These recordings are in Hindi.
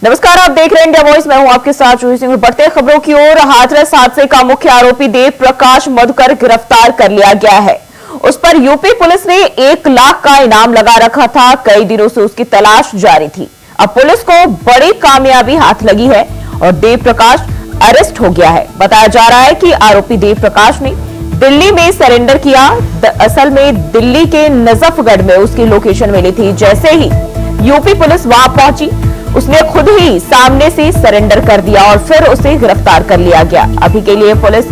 नमस्कार, आप देख रहे हैं इंडिया वॉइस। मैं हूं आपके साथ जूही सिंह। बढ़ते खबरों की ओर। हाथरस हादसे का मुख्य आरोपी देव प्रकाश मधुकर गिरफ्तार कर लिया गया है। उस पर यूपी पुलिस ने 1 लाख का इनाम लगा रखा था। कई दिनों से उसकी तलाश जारी थी। अब पुलिस को बड़ी कामयाबी हाथ लगी है और देव प्रकाश अरेस्ट हो गया है। बताया जा रहा है कि आरोपी देव प्रकाश ने दिल्ली में सरेंडर किया। असल में दिल्ली के नजफगढ़ में उसकी लोकेशन मिली थी। जैसे ही यूपी पुलिस वहां पहुंची, उसने खुद ही सामने से सरेंडर कर दिया और फिर उसे गिरफ्तार कर लिया गया। अभी के लिए पुलिस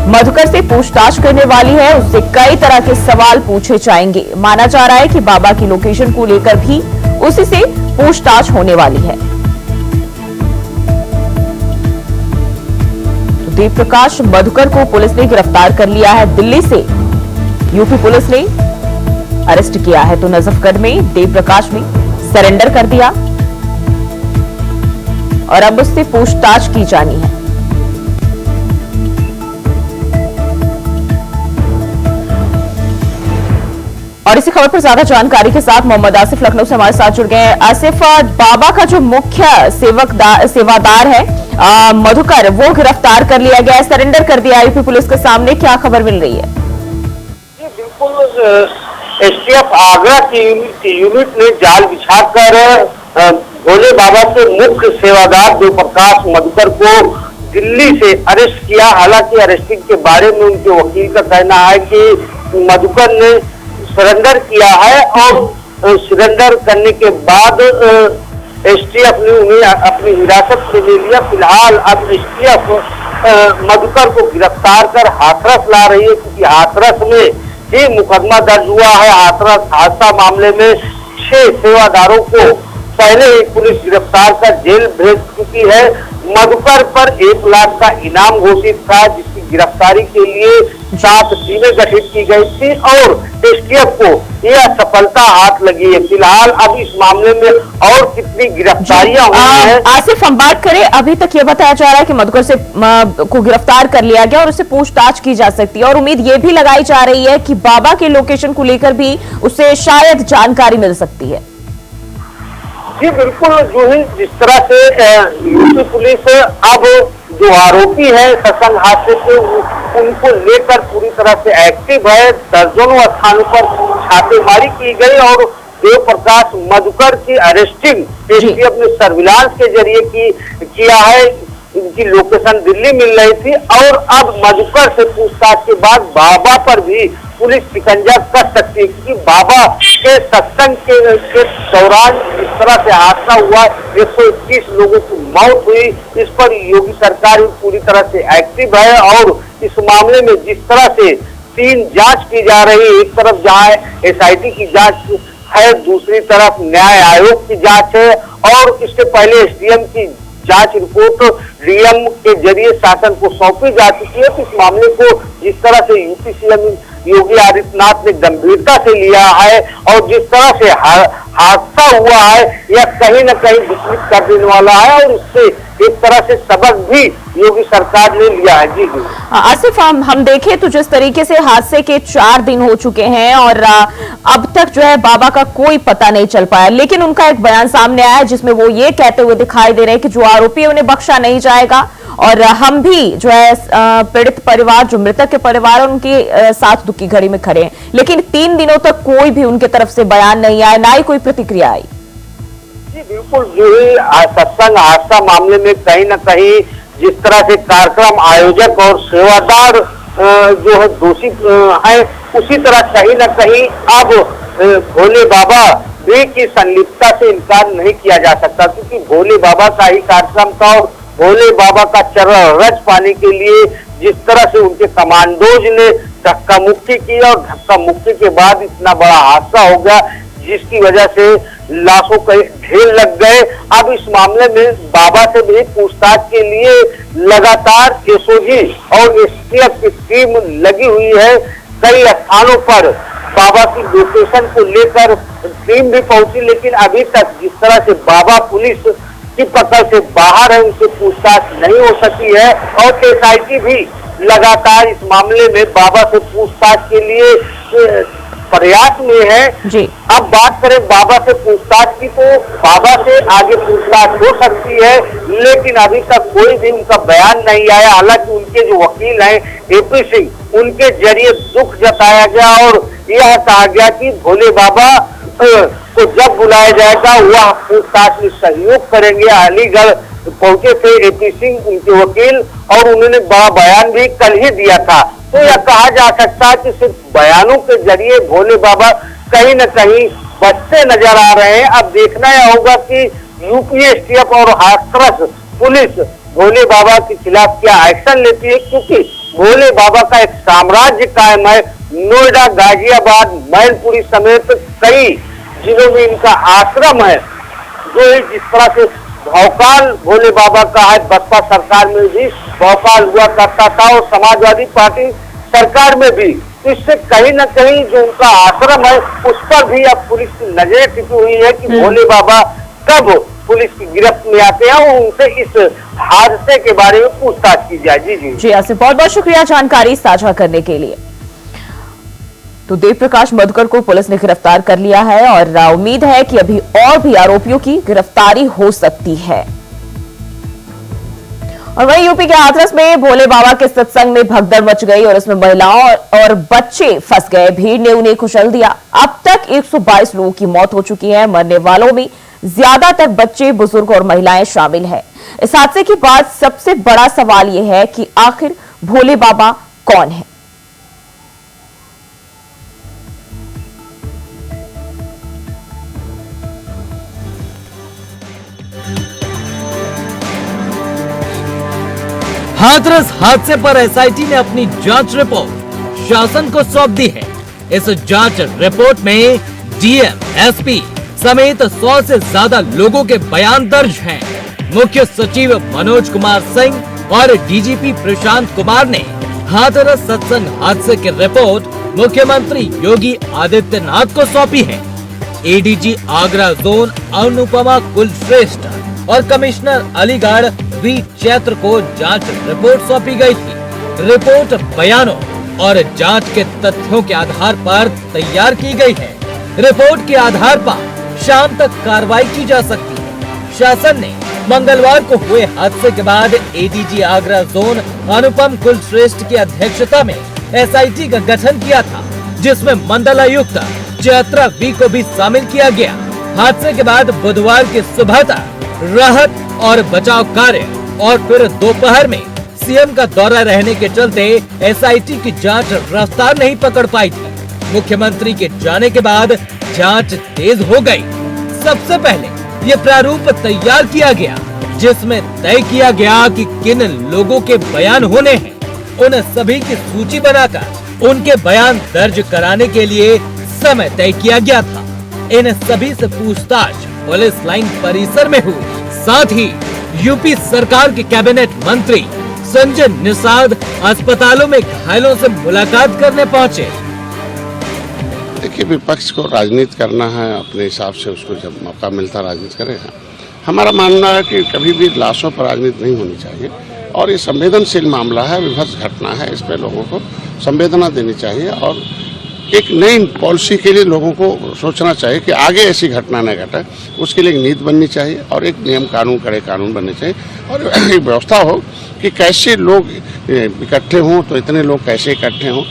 मधुकर से पूछताछ करने वाली है। उससे कई तरह के सवाल पूछे जाएंगे। माना जा रहा है कि बाबा की लोकेशन को लेकर भी उसी से पूछताछ होने वाली है। तो देव प्रकाश मधुकर को पुलिस ने गिरफ्तार कर लिया है। दिल्ली से यूपी पुलिस ने अरेस्ट किया है। तो नजफगढ़ में देव प्रकाश ने सरेंडर कर दिया और अब उससे पूछताछ की जानी है। और इसी खबर पर ज्यादा जानकारी के साथ मोहम्मद आसिफ लखनऊ से हमारे साथ जुड़ गए हैं। आसिफ, बाबा का जो मुख्य सेवादार है मधुकर, वो गिरफ्तार कर लिया गया है, सरेंडर कर दिया यूपी पुलिस के सामने। क्या खबर मिल रही है? जी बिल्कुल, एसटीएफ आगरा की यूनिट ने जाल बिछाकर भोले बाबा के मुख्य सेवादार देव प्रकाश मधुकर को दिल्ली से अरेस्ट किया। हालांकि अरेस्टिंग के बारे में उनके वकील का कहना है कि मधुकर ने सरेंडर किया है और सरेंडर करने के बाद एसटीएफ ने उन्हें अपनी हिरासत में ले लिया। फिलहाल अब एसटीएफ मधुकर को गिरफ्तार कर हाथरस ला रही है, क्योंकि हाथरस में ही मुकदमा दर्ज हुआ है। हाथरस हादसा मामले में 6 सेवादारों को पहले ही पुलिस गिरफ्तार कर जेल भेज चुकी है। मधुकर पर 1 लाख का इनाम घोषित था, जिसकी गिरफ्तारी के लिए 7 टीमें गठित की गई थी और एसटीएफ को यह सफलता हाथ लगी है। फिलहाल अब इस मामले में और कितनी गिरफ्तारियां हुई हैं। आसिफ, हम बात करें, अभी तक ये बताया जा रहा है कि मधुकर से को गिरफ्तार कर लिया गया और उससे पूछताछ की जा सकती है और उम्मीद ये भी लगाई जा रही है कि बाबा के लोकेशन को लेकर भी उससे शायद जानकारी मिल सकती है। जी बिल्कुल, जो ही जिस तरह से यूपी पुलिस अब जो आरोपी है सत्संग हादसे के, उनको लेकर पूरी तरह से एक्टिव है। दर्जनों स्थानों पर छापेमारी की गई और देव प्रकाश मधुकर की अरेस्टिंग एसटीएफ ने सर्विलांस के जरिए किया है। इनकी लोकेशन दिल्ली मिल रही थी और अब मधुकर से पूछताछ के बाद बाबा पर भी पुलिस शिकंजा कर सकती है, क्योंकि बाबा के सत्संग के दौरान इस तरह से हादसा हुआ, 121 लोगों की मौत हुई। इस पर योगी सरकार पूरी तरह से एक्टिव है और इस मामले में जिस तरह से 3 जांच की जा रही है, एक तरफ जहां एसआईटी की जांच है, दूसरी तरफ न्याय आयोग की जांच है और इसके पहले एसडीएम की जांच रिपोर्ट डीएम के जरिए शासन को सौंपी जा चुकी है। तो इस मामले को जिस तरह से यूपी सीएम योगी आदित्यनाथ ने गंभीरता से लिया है और जिस तरह से हादसा हुआ है, यह कहीं न कहीं विचलित कर देने वाला है और इससे एक तरह से सबक भी योगी सरकार ने लिया है। जी जी आसिफ, हम देखें तो जिस तरीके से हादसे के 4 दिन हो चुके हैं और अब तक जो है बाबा का कोई पता नहीं चल पाया, लेकिन उनका एक बयान सामने आया है जिसमें वो ये कहते हुए दिखाई दे रहे हैं कि जो आरोपी है उन्हें बख्शा नहीं जाएगा और हम भी जो है पीड़ित परिवार, जो मृतक के परिवार, उनके साथ दुख की घड़ी में खड़े हैं। लेकिन 3 दिनों तक कोई भी उनके तरफ से बयान नहीं आया, ना ही कोई प्रतिक्रिया आई। जी बिल्कुल, जो है सत्संग हादसा मामले में कहीं न कहीं जिस तरह से कार्यक्रम आयोजक और सेवादार जो है दोषी है, उसी तरह कहीं न कहीं अब भोले बाबा भी की संलिप्तता से इनकार नहीं किया जा सकता, क्योंकि भोले बाबा का ही कार्यक्रम था और भोले बाबा का चरण रच पाने के लिए जिस तरह से उनके कमांडोज ने धक्का मुक्की की और धक्का मुक्की के बाद इतना बड़ा हादसा हो गया, जिसकी वजह से लाशों के ढेर लग गए। अब इस मामले में बाबा से भी पूछताछ के लिए लगातार एसओजी और एसटीएफ की टीम लगी हुई है। कई स्थानों पर बाबा की लोकेशन को लेकर टीम भी पहुंची, लेकिन अभी तक जिस तरह से बाबा पुलिस की पकड़ से बाहर है, उनसे पूछताछ नहीं हो सकी है और एसआईटी भी लगातार इस मामले में बाबा से पूछताछ के लिए प्रयास में है जी। अब बात करें बाबा से पूछताछ की, तो बाबा से आगे पूछताछ हो सकती है, लेकिन अभी तक कोई भी उनका बयान नहीं आया। हालांकि उनके जो वकील हैं एपी सिंह, उनके जरिए दुख जताया गया और यह कहा गया कि भोले बाबा को जब बुलाया जाएगा वह पूछताछ में सहयोग करेंगे। अलीगढ़ पहुंचे थे एपी सिंह उनके वकील और उन्होंने बड़ा बयान भी कल ही दिया था। तो यह कहा जा सकता है कि सिर्फ बयानों के जरिए भोले बाबा कहीं न कहीं बचते नजर आ रहे हैं। अब देखना यह होगा कि यूपीएसटीएफ और हाथरस पुलिस भोले बाबा के खिलाफ क्या एक्शन लेती है, क्योंकि भोले बाबा का एक साम्राज्य कायम है। नोएडा, गाजियाबाद, मैनपुरी समेत कई जिलों में इनका आश्रम है। जो जिस तरह से भौकाल भोले बाबा का है, बसपा सरकार में भी भौकाल हुआ करता था और समाजवादी पार्टी सरकार में भी। तो इससे कहीं न कहीं जो उनका आश्रम है उस पर भी अब पुलिस की नजरें टिकी हुई है कि भोले बाबा कब पुलिस की गिरफ्त में आते हैं और उनसे इस हादसे के बारे में पूछताछ की जाए। जी जी जी, आपसे बहुत बहुत शुक्रिया जानकारी साझा करने के लिए। तो देव प्रकाश मधुकर को पुलिस ने गिरफ्तार कर लिया है और उम्मीद है कि अभी और भी आरोपियों की गिरफ्तारी हो सकती है। और वहीं यूपी के हाथरस में भोले बाबा के सत्संग में भगदड़ मच गई और इसमें महिलाओं और बच्चे फंस गए। भीड़ ने उन्हें कुचल दिया। अब तक 122 लोगों की मौत हो चुकी है। मरने वालों में ज्यादातर बच्चे, बुजुर्ग और महिलाएं शामिल हैं। इस हादसे के बाद सबसे बड़ा सवाल यह है कि आखिर भोले बाबा कौन है। हाथरस हादसे पर एसआईटी ने अपनी जांच रिपोर्ट शासन को सौंप दी है। इस जांच रिपोर्ट में डीएम, एसपी समेत 100 से ज्यादा लोगों के बयान दर्ज हैं। मुख्य सचिव मनोज कुमार सिंह और डीजीपी प्रशांत कुमार ने हाथरस सत्संग हादसे की रिपोर्ट मुख्यमंत्री योगी आदित्यनाथ को सौंपी है। एडीजी आगरा जोन अनुपमा कुलश्रेष्ठ और कमिश्नर अलीगढ़ वी चैत्र को जांच रिपोर्ट सौंपी गई थी। रिपोर्ट बयानों और जांच के तथ्यों के आधार पर तैयार की गई है। रिपोर्ट के आधार पर शाम तक कार्रवाई की जा सकती है। शासन ने मंगलवार को हुए हादसे के बाद एडीजी आगरा जोन अनुपम कुलश्रेष्ठ की अध्यक्षता में एसआईटी का गठन किया था, जिसमें मंडलायुक्त चैत्रा वी को भी शामिल किया गया। हादसे के बाद बुधवार की सुबह तक राहत और बचाव कार्य और फिर दोपहर में सीएम का दौरा रहने के चलते एसआईटी की जांच रफ्तार नहीं पकड़ पाई थी। मुख्यमंत्री के जाने के बाद जांच तेज हो गई। सबसे पहले ये प्रारूप तैयार किया गया, जिसमें तय किया गया कि किन लोगों के बयान होने हैं। उन सभी की सूची बनाकर उनके बयान दर्ज कराने के लिए समय तय किया गया था। इन सभी से पूछताछ पुलिस लाइन परिसर में हुई। साथ ही यूपी सरकार के कैबिनेट मंत्री संजय निषाद अस्पतालों में घायलों से मुलाकात करने पहुंचे। देखिए, विपक्ष को राजनीति करना है, अपने हिसाब से उसको जब मौका मिलता राजनीति करेगा। हमारा मानना है कि कभी भी लाशों पर राजनीति नहीं होनी चाहिए और ये संवेदनशील मामला है, विभत्स घटना है। इस पर लोगों को संवेदना देनी चाहिए और एक नई पॉलिसी के लिए लोगों को सोचना चाहिए कि आगे ऐसी घटना न घटे। उसके लिए एक नीति बननी चाहिए और एक नियम कानून, कड़े कानून बनने चाहिए और एक व्यवस्था हो कि कैसे लोग इकट्ठे हों, तो इतने लोग कैसे इकट्ठे हों,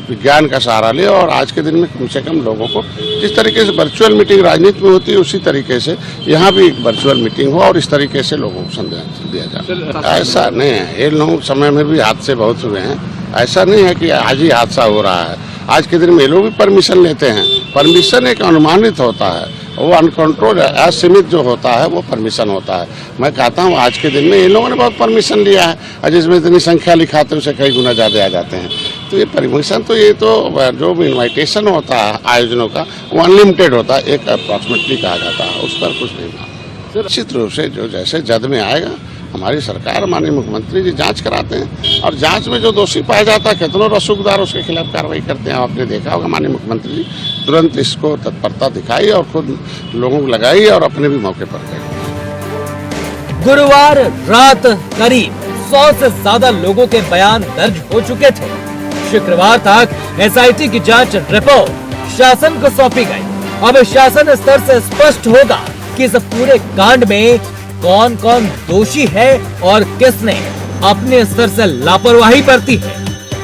विज्ञान का सहारा ले। और आज के दिन में कम से कम लोगों को जिस तरीके से वर्चुअल मीटिंग राजनीति में होती है, उसी तरीके से यहाँ भी एक वर्चुअल मीटिंग हो और इस तरीके से लोगों को संदेश दिया जाए। ऐसा नहीं है, ये लोग समय में भी हादसे बहुत हुए हैं। ऐसा नहीं है कि आज ही हादसा हो रहा है। आज के दिन में ये लोग भी परमिशन लेते हैं। परमिशन एक अनुमानित होता है, वो अनकंट्रोल असीमित जो होता है वो परमिशन होता है। मैं कहता हूँ आज के दिन में ये लोगों ने बहुत परमिशन लिया है और जिसमें इतनी संख्या लिखाते हैं उसे कई गुना ज़्यादा आ जाते हैं। तो ये परमिशन तो ये तो जो भी इन्वाइटेशन होता है आयोजनों का वो अनलिमिटेड होता है, एक अप्रॉक्सीमेटली कहा जाता है, उस पर कुछ नहीं मानता। निश्चित रूप से जो जैसे जद में आएगा हमारी सरकार, माननीय मुख्यमंत्री जी जांच कराते हैं और जांच में जो दोषी पाया जाता है कितनों रसूखदार उसके खिलाफ कार्रवाई करते हैं। आपने देखा होगा माननीय मुख्यमंत्री जी तुरंत इसको तत्परता दिखाई और खुद लोगों को लगाई और अपने भी मौके पर गए। गुरुवार रात करीब 100 से ज्यादा लोगों के बयान दर्ज हो चुके थे। शुक्रवार तक एसआईटी की जांच रिपोर्ट शासन को सौंपी गई। अब शासन स्तर से स्पष्ट होगा कि इस पूरे कांड में कौन कौन दोषी है और किसने अपने स्तर से लापरवाही बरती है।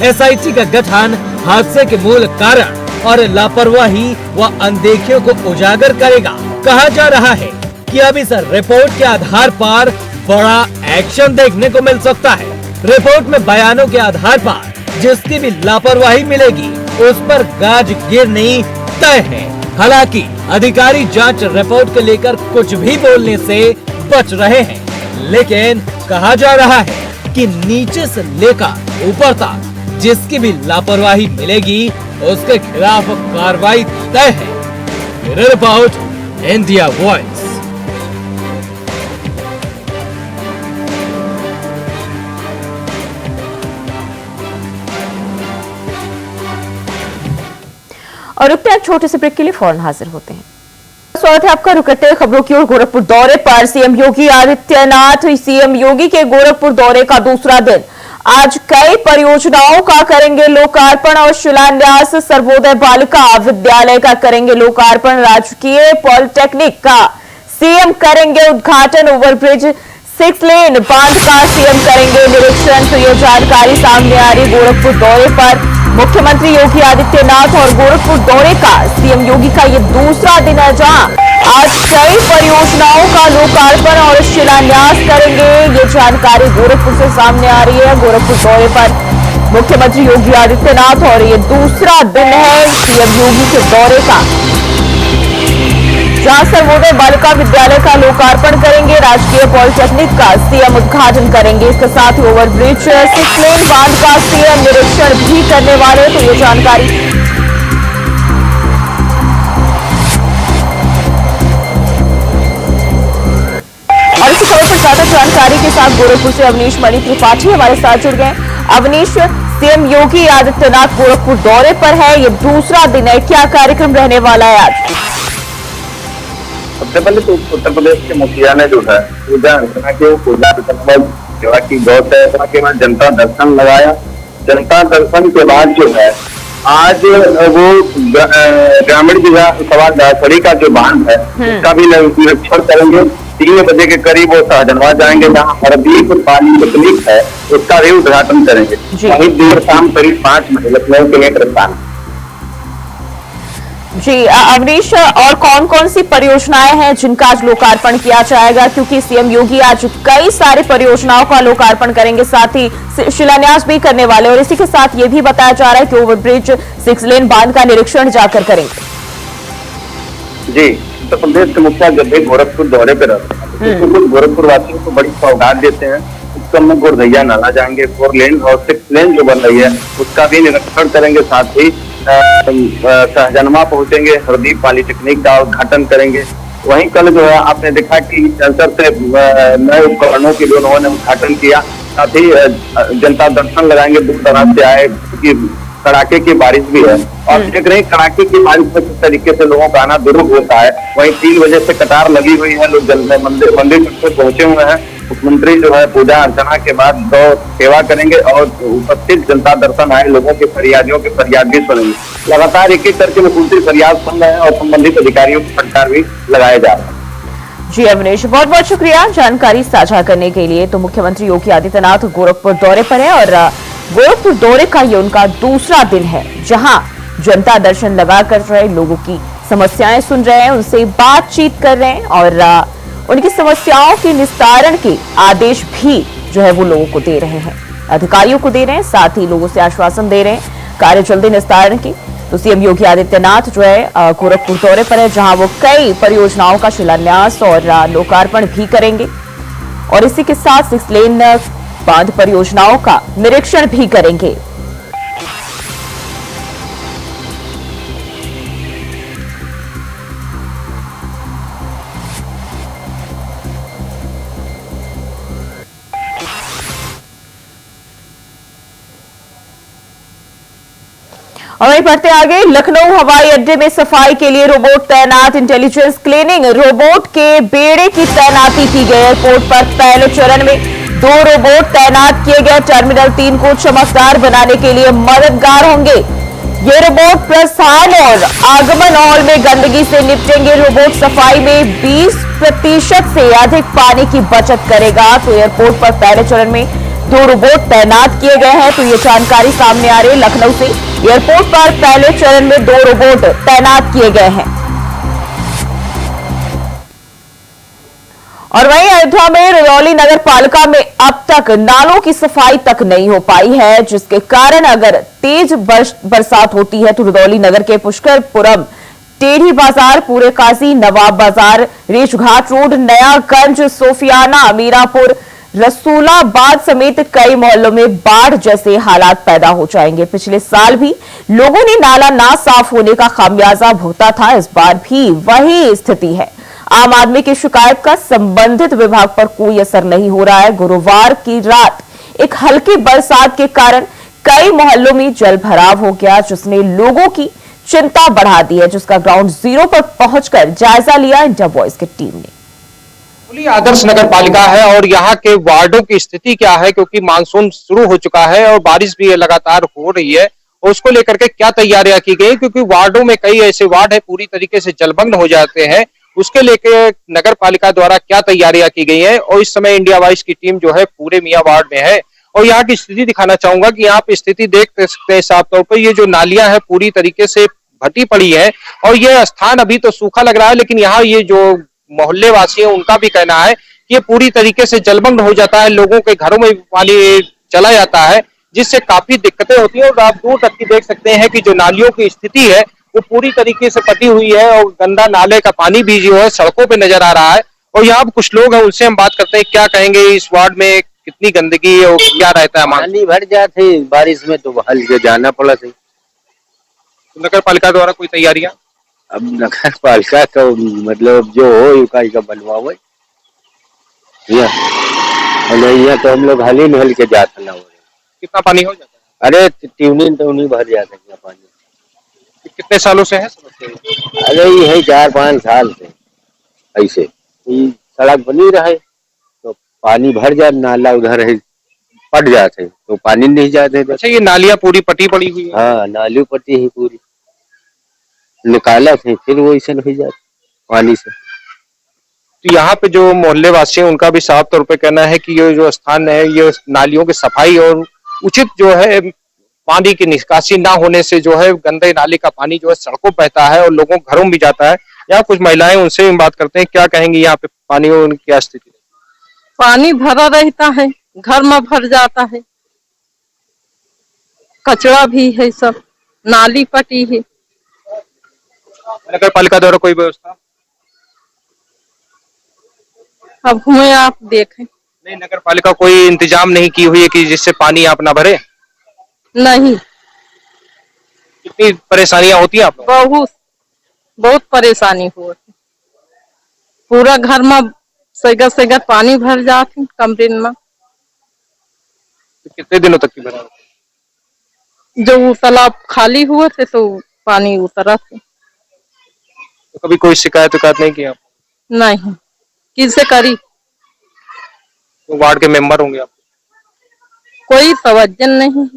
एसआईटी का गठन हादसे के मूल कारण और लापरवाही व अनदेखियों को उजागर करेगा। कहा जा रहा है कि अब इस रिपोर्ट के आधार पर बड़ा एक्शन देखने को मिल सकता है। रिपोर्ट में बयानों के आधार पर जिसकी भी लापरवाही मिलेगी उस पर गाज गिरनी तय है। हालांकि अधिकारी जांच रिपोर्ट को लेकर कुछ भी बोलने से बच रहे हैं, लेकिन कहा जा रहा है कि नीचे से लेकर ऊपर तक जिसकी भी लापरवाही मिलेगी उसके खिलाफ कार्रवाई तय है। Bureau report, India voice. और रुकते हैं एक छोटे से ब्रेक के लिए, फौरन हाजिर होते हैं। स्वागत है आपका। रुकते हैं खबरों की ओर। गोरखपुर दौरे पर सीएम योगी आदित्यनाथ। सीएम योगी के गोरखपुर दौरे का दूसरा दिन आज कई परियोजनाओं का करेंगे लोकार्पण और शिलान्यास। सर्वोदय बालिका विद्यालय का करेंगे लोकार्पण। राजकीय पॉलिटेक्निक का सीएम करेंगे उद्घाटन। ओवरब्रिज 6 लेन बांध का सीएम करेंगे निरीक्षण। तो ये जानकारी सामने आ रही गोरखपुर दौरे पर मुख्यमंत्री योगी आदित्यनाथ और गोरखपुर दौरे का सीएम योगी का ये दूसरा दिन है, जहां आज कई परियोजनाओं का लोकार्पण और शिलान्यास करेंगे। ये जानकारी गोरखपुर से सामने आ रही है। गोरखपुर दौरे पर मुख्यमंत्री योगी आदित्यनाथ और ये दूसरा दिन है सीएम योगी के दौरे का, जहां सर्वोदय बालिका विद्यालय का लोकार्पण करेंगे। राजकीय पॉलिटेक्निक का सीएम उद्घाटन करेंगे। इसके साथ ही ओवरब्रिज 6 लेन बांध का सीएम निरीक्षण भी करने वाले। तो ये जानकारी और इसी खबर पर ज्यादा जानकारी के साथ गोरखपुर से अवनीश मणि त्रिपाठी हमारे साथ जुड़ गए। अवनीश, सीएम योगी आदित्यनाथ गोरखपुर दौरे पर है, ये दूसरा दिन है, क्या कार्यक्रम रहने वाला है आज? सबसे पहले तो उत्तर प्रदेश के मुखिया ने जो है पूजा अर्चना की गौ सेवा के बाद जनता दर्शन लगाया। जनता दर्शन के बाद जो है आज वो ग्रामीण विधानसभा दासड़ी का जो बांध है उसका भी निरीक्षण करेंगे। 3 बजे के करीब वो सहजनवा जाएंगे, जहाँ हरदीप पॉलिटेक्निक है उसका भी उद्घाटन करेंगे। वहीं देर शाम करीब 5 बजे लखनऊ के लिए प्रस्थान। जी अवनीश, और कौन कौन सी परियोजनाएं हैं जिनका आज लोकार्पण किया जाएगा? क्योंकि सीएम योगी आज कई सारी परियोजनाओं का लोकार्पण करेंगे, साथ ही शिलान्यास भी करने वाले, और इसी के साथ ये भी बताया जा रहा है कि ओवरब्रिज 6 लेन बांध का निरीक्षण जाकर करेंगे। जी, उत्तर प्रदेश के मुखिया जब भी गोरखपुर दौरे पर रहते हैं तो गोरखपुर वासियों को बड़ी सौगात देते हैं। उस समय गोरधैया नाला जाएंगे। 4 लेन और 6 लेन जो बन रही है उसका भी निरीक्षण करेंगे। साथ ही सहजनवा पहुंचेंगे, हरदीप पॉलिटेक्निक का उद्घाटन करेंगे। वहीं कल जो है आपने देखा कि सेंसर से नए उपकरणों की उन्होंने उद्घाटन किया। साथ ही जनता दर्शन लगाएंगे। दूर दराज से आए कि कड़ाके की बारिश भी है और देख रहे हैं कड़ाके की बारिश में किस तरीके से लोगों का आना दुर्ग होता है। वहीं 3 बजे से कतार लगी हुई है, लोग मंदिर तक पहुंचे हुए हैं। मुख्यमंत्री जो है पूजा अर्चना के बाद गौ सेवा करेंगे और उपस्थित जनता दर्शन आए लोगों के फरियादियों के फरियाद भी सुनेंगे। लगातार एक एक करके मुख्यमंत्री फरियाद सुन रहे हैं और संबंधित अधिकारियों को फटकार भी लगाए जा रहे हैं। जी अवनीश, बहुत बहुत शुक्रिया जानकारी साझा करने के लिए। तो मुख्यमंत्री योगी आदित्यनाथ गोरखपुर दौरे पर है और गोरखपुर दौरे का ये उनका दूसरा दिन है, जहां जनता दर्शन लगाकर जो है लोगों की समस्याएं सुन रहे हैं, उनसे बातचीत कर रहे हैं और उनकी समस्याओं के निस्तारण के आदेश भी जो है वो लोगों को दे रहे हैं, अधिकारियों को दे रहे हैं, साथ ही लोगों से आश्वासन दे रहे हैं कार्य जल्दी निस्तारण की। तो सीएम योगी आदित्यनाथ जो है गोरखपुर दौरे पर है, जहां वो कई परियोजनाओं का शिलान्यास और लोकार्पण भी करेंगे और इसी के साथ 6 लेन बांध परियोजनाओं का निरीक्षण भी करेंगे। और वहीं बढ़ते आगे, लखनऊ हवाई अड्डे में सफाई के लिए रोबोट तैनात। इंटेलिजेंस क्लीनिंग रोबोट के बेड़े की तैनाती की गई। एयरपोर्ट पर पहले चरण में 2 रोबोट तैनात किए गए। टर्मिनल 3 को चमकदार बनाने के लिए मददगार होंगे। ये रोबोट प्रस्थान और आगमन हॉल में गंदगी से निपटेंगे। रोबोट सफाई में 20% से अधिक पानी की बचत करेगा। तो एयरपोर्ट पर पहले चरण में 2 रोबोट तैनात किए गए हैं। तो ये जानकारी सामने आ रही है लखनऊ से। एयरपोर्ट पर पहले चरण में 2 रोबोट तैनात किए गए हैं। और वहीं अयोध्या में रुदौली नगर पालिका में अब तक नालों की सफाई तक नहीं हो पाई है, जिसके कारण अगर तेज बरसात होती है तो रुदौली नगर के पुष्करपुरम, टेढ़ी बाजार, पूरे काजी, नवाब बाजार, रेशघाट रोड, नयागंज, सोफियाना, मीरापुर, रसूलाबाद समेत कई मोहल्लों में बाढ़ जैसे हालात पैदा हो जाएंगे। पिछले साल भी लोगों ने नाला ना साफ होने का खामियाजा भुगता था, इस बार भी वही स्थिति है। आम आदमी की शिकायत का संबंधित विभाग पर कोई असर नहीं हो रहा है। गुरुवार की रात एक हल्की बरसात के कारण कई मोहल्लों में जल भराव हो गया, जिसने लोगों की चिंता बढ़ा दी है, जिसका ग्राउंड जीरो पर पहुंचकर जायजा लिया इंडिया वॉइस की टीम ने। आदर्श नगर पालिका है और यहाँ के वार्डों की स्थिति क्या है, क्योंकि मानसून शुरू हो चुका है और बारिश भी लगातार हो रही है, और उसको लेकर के क्या तैयारियां की गई, क्योंकि वार्डों में कई ऐसे वार्ड है पूरी तरीके से जलमग्न हो जाते हैं, उसके लेकर नगर पालिका द्वारा क्या तैयारियां की गई है। और इस समय इंडिया वॉइस की टीम जो है पूरे मियां वार्ड में है और यहाँ की स्थिति दिखाना चाहूंगा कि यहाँ पे स्थिति देख सकते हैं साफ तौर पर। ये जो नालियां है पूरी तरीके से भटी पड़ी है और ये स्थान अभी तो सूखा लग रहा है, लेकिन यहाँ ये जो मोहल्ले वासी है उनका भी कहना है कि ये पूरी तरीके से जलमग्न हो जाता है, लोगों के घरों में पानी चला जाता है, जिससे काफी दिक्कतें होती है। और आप दूर तक की देख सकते हैं कि जो नालियों की स्थिति है वो पूरी तरीके से पटी हुई है और गंदा नाले का पानी भी जो है सड़कों पे नजर आ रहा है। और यहाँ पे कुछ लोग हैं, उनसे हम बात करते हैं, क्या कहेंगे इस वार्ड में कितनी गंदगी है और क्या रहता है? पानी भर जाते बारिश में तो हल के जाना पड़ा था। नगर पालिका द्वारा कोई तैयारियां? अब नगर पालिका का मतलब जो हो का बनवावे यहाँ तो हम लोग हल ही में हल के जाते ना हो। कितना पानी हो जाता है? अरे ट्यूनिंग भर जाता है पानी। कितने सालों से है समस्या? अरे ये 4-5 साल से ऐसे सड़क बनी रहे तो पानी भर जाए, नाला उधर है पट जाते तो पानी नहीं जाते। अच्छा, ये नालियां पूरी पटी पड़ी हुई है? हाँ, नाली पटी है पूरी, निकाला थे फिर वो ऐसे नहीं जाते पानी से। तो यहाँ पे जो मोहल्ले वासी हैं उनका भी साफ तौर पे कहना है कि ये जो स्थान है ये नालियों की सफाई और उचित जो है पानी की निकासी ना होने से जो है गंदे नाले का पानी जो है सड़कों पर बहता है और लोगों के घरों में भी जाता है। यहाँ कुछ महिलाएं, उनसे हम बात करते हैं, क्या कहेंगी यहाँ पे पानी और क्या स्थिति? पानी भरा रहता है, घर में भर जाता है, कचरा भी है, सब नाली पटी है। नगर पालिका द्वारा कोई व्यवस्था? अब हुए आप देखें। नहीं, नगर पालिका कोई इंतजाम नहीं की हुई है कि जिससे पानी आप ना भरे? नहीं। कितनी परेशानियां होती है आप लोगों? बहुत परेशानी होती, पूरा घर में सगर पानी भर जाते कमरे में। तो कितने दिनों तक की भरा? जो तालाब खाली हुए थे तो पानी उतरा थे। तो कभी कोई शिकायत नहीं की आप? नहीं, किससे करी? तो वार्ड के मेंबर होंगे आप? कोई तवज्जो नहीं।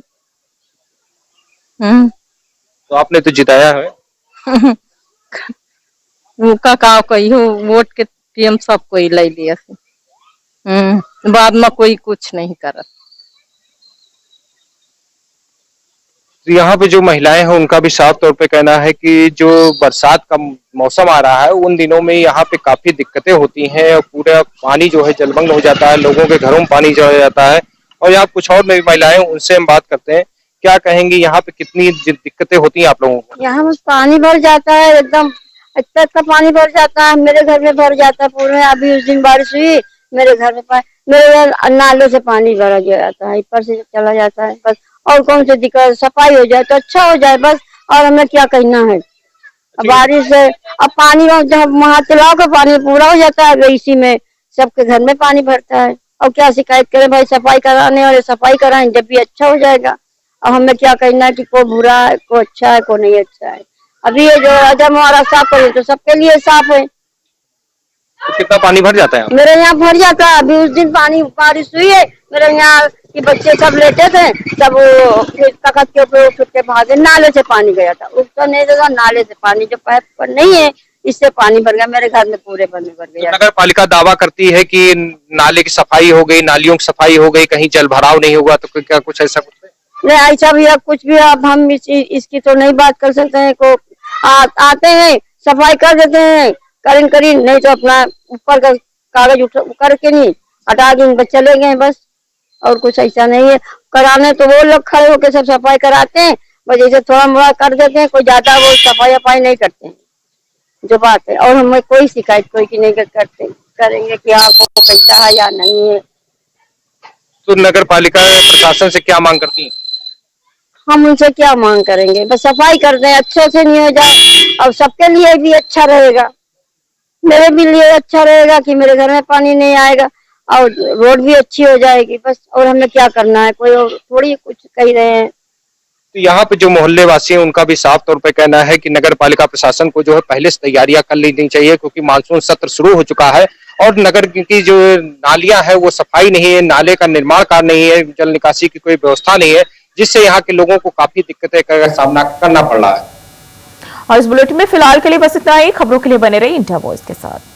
तो आपने तो जिताया है। वो का कही वोट के टीम सब कोई ले लिया। बाद में कोई कुछ नहीं करा। तो यहाँ पे जो महिलाएं हैं उनका भी साफ तौर पे कहना है कि जो बरसात का मौसम आ रहा है उन दिनों में यहाँ पे काफी दिक्कतें होती हैं और पूरा पानी जो है जलमग्न हो जाता है, लोगों के घरों में पानी चला जाता है। और यहाँ कुछ और महिलाएं, उनसे हम बात करते हैं, क्या कहेंगी यहाँ पे कितनी दिक्कतें होती हैं आप लोगों को? यहाँ बस पानी भर जाता है, एकदम अच्छा पानी भर जाता है। मेरे घर में भर जाता है पूरे। अभी उस दिन बारिश हुई, मेरे घर में मेरे घर नालों से पानी भरा जाता है, ऊपर से चला जाता है बस। और कौन सी दिक्कत? सफाई हो जाए तो अच्छा हो जाए बस, और हमें क्या कहना है। अब बारिश है, अब पानी जब वहाँ तालाब का पानी पूरा हो जाता है, इसी में सबके घर में पानी भरता है। और क्या शिकायत करें भाई? सफाई कराने वाले सफाई कराएं, जब भी अच्छा हो जाएगा। अब हमें क्या कहना है कि को बुरा है, को अच्छा है, को नहीं अच्छा है। अभी ये जो जब हमारा साफ करे तो सबके लिए साफ है। तो कितना पानी भर जाता है? मेरे यहाँ भर जाता है। अभी उस दिन पानी बारिश हुई है, मेरे यहाँ कि बच्चे सब लेटे थे, सब वो फिर तखत के ऊपर छुट के भागे, नाले से पानी गया था, उसका नहीं था, नाले से पानी जो पाइप पर नहीं है, इससे पानी भर गया मेरे घर में, पूरे भर गया। नगर पालिका दावा करती है कि नाले की सफाई हो गई, नालियों की सफाई हो गई, कहीं जल भराव नहीं हुआ, तो क्या कुछ ऐसा कुछ नहीं ऐसा भी अब कुछ भी, अब हम इसकी तो नहीं बात कर सकते हैं। को आते हैं सफाई कर देते हैं, करीन नहीं तो अपना ऊपर का कागज करके नहीं हटा के बस चले गए बस, और कुछ ऐसा नहीं है। कराने तो वो लोग खड़े होकर सब सफाई कराते हैं, बस ऐसे थोड़ा मोड़ा कर देते हैं, कोई ज्यादा वो सफाई नहीं करते हैं, जो बात है। और हमें कोई शिकायत कोई की नहीं करते करेंगे कि आपको कैसा है या नहीं है। तो नगर पालिका प्रशासन से क्या मांग करती है? हम उनसे क्या मांग करेंगे, बस सफाई कर दें, अच्छे से नहीं हो जाए, और सबके लिए भी अच्छा रहेगा, मेरे भी लिए अच्छा रहेगा कि मेरे घर में पानी नहीं आएगा, और रोड भी अच्छी हो जाएगी बस। और हमें क्या करना है, कोई और थोड़ी कुछ कह रहे हैं। तो यहाँ पे जो मोहल्ले वासी हैं उनका भी साफ तौर पे कहना है कि नगर पालिका प्रशासन को जो है पहले से तैयारियां कर लेनी चाहिए, क्योंकि मानसून सत्र शुरू हो चुका है और नगर की जो नालियां है वो सफाई नहीं है, नाले का निर्माण कार्य नहीं है, जल निकासी की कोई व्यवस्था नहीं है, जिससे यहाँ के लोगों को काफी दिक्कतें का सामना करना पड़ रहा है। और इस बुलेटिन में फिलहाल के लिए बस इतना ही। खबरों के लिए बने रहिए इंडिया वॉइस के साथ।